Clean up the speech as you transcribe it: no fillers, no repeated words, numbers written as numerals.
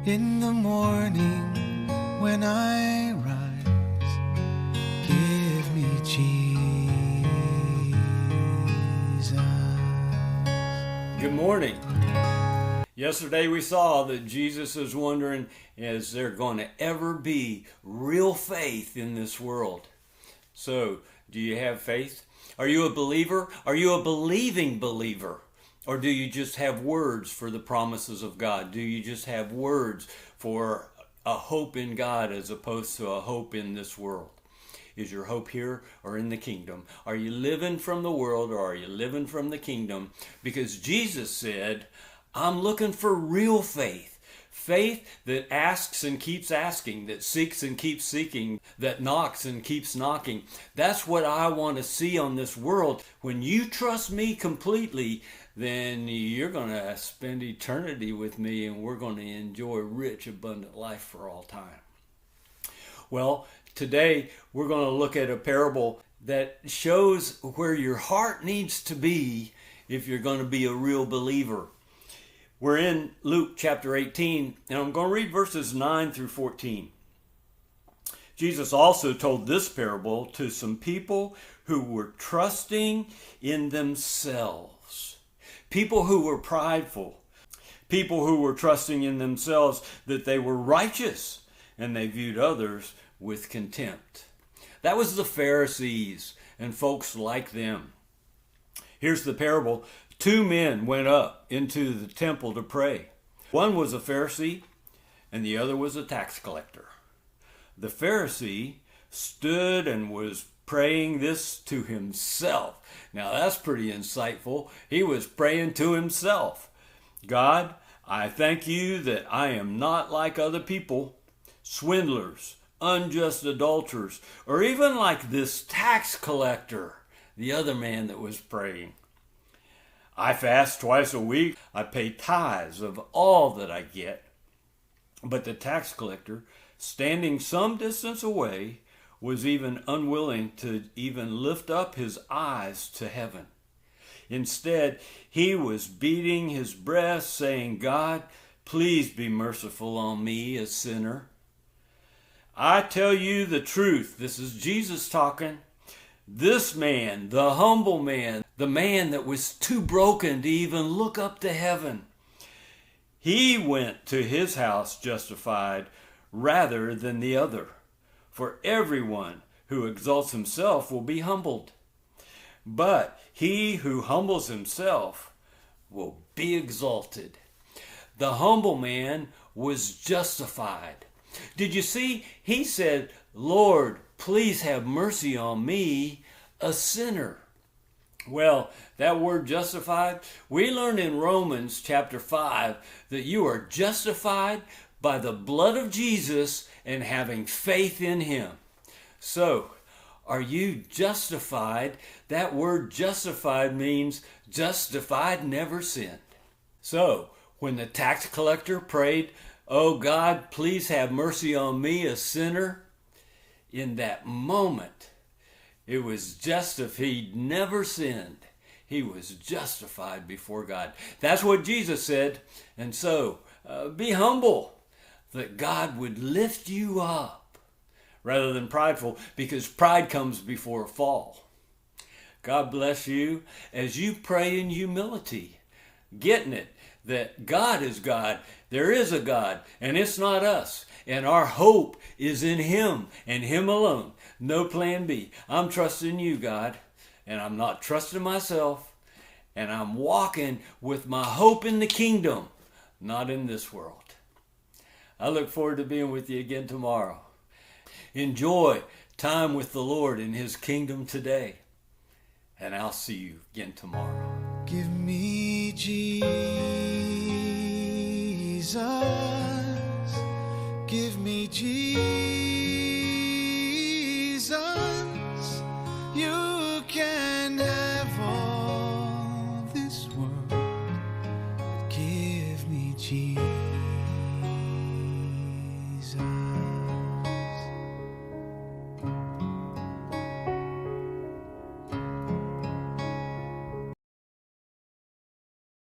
In the morning when I rise, give me Jesus. Good morning. Yesterday we saw that Jesus is wondering, is there going to ever be real faith in this world? So, do you have faith? Are you a believer? Are you a believing believer? Or do you just have words for the promises of God? Do you just have words for a hope in God as opposed to a hope in this world? Is your hope here or in the kingdom? Are you living from the world or are you living from the kingdom? Because Jesus said, I'm looking for real faith. Faith that asks and keeps asking, that seeks and keeps seeking, that knocks and keeps knocking. That's what I want to see on this world. When you trust me completely, then you're going to spend eternity with me and we're going to enjoy rich, abundant life for all time. Well, today we're going to look at a parable that shows where your heart needs to be if you're going to be a real believer. We're in Luke chapter 18, and I'm going to read verses 9 through 14. Jesus also told this parable to some people who were trusting in themselves. People who were prideful. People who were trusting in themselves that they were righteous, and they viewed others with contempt. That was the Pharisees and folks like them. Here's the parable. 2 men went up into the temple to pray. One was a Pharisee and the other was a tax collector. The Pharisee stood and was praying this to himself. Now that's pretty insightful. He was praying to himself. God, I thank you that I am not like other people, swindlers, unjust adulterers, or even like this tax collector, the other man that was praying. I fast twice a week. I pay tithes of all that I get. But the tax collector, standing some distance away, was even unwilling to even lift up his eyes to heaven. Instead, he was beating his breast, saying, God, please be merciful on me, a sinner. I tell you the truth. This is Jesus talking. This man, the humble man, the man that was too broken to even look up to heaven, he went to his house justified rather than the other. For everyone who exalts himself will be humbled, but he who humbles himself will be exalted. The humble man was justified. Did you see? He said, Lord, please have mercy on me, a sinner. Well, that word justified, we learn in Romans chapter 5 that you are justified by the blood of Jesus and having faith in him. So, are you justified? That word justified means justified, never sinned. So, when the tax collector prayed, oh God, please have mercy on me, a sinner, in that moment, it was just if he'd never sinned, he was justified before God. That's what Jesus said. And so, be humble that God would lift you up rather than prideful, because pride comes before a fall. God bless you as you pray in humility, getting it that God is God. There is a God, and it's not us. And our hope is in him and him alone. No plan B. I'm trusting you, God, and I'm not trusting myself. And I'm walking with my hope in the kingdom, not in this world. I look forward to being with you again tomorrow. Enjoy time with the Lord in his kingdom today. And I'll see you again tomorrow. Give me Jesus. Give me Jesus. You can have all this world, but give me Jesus.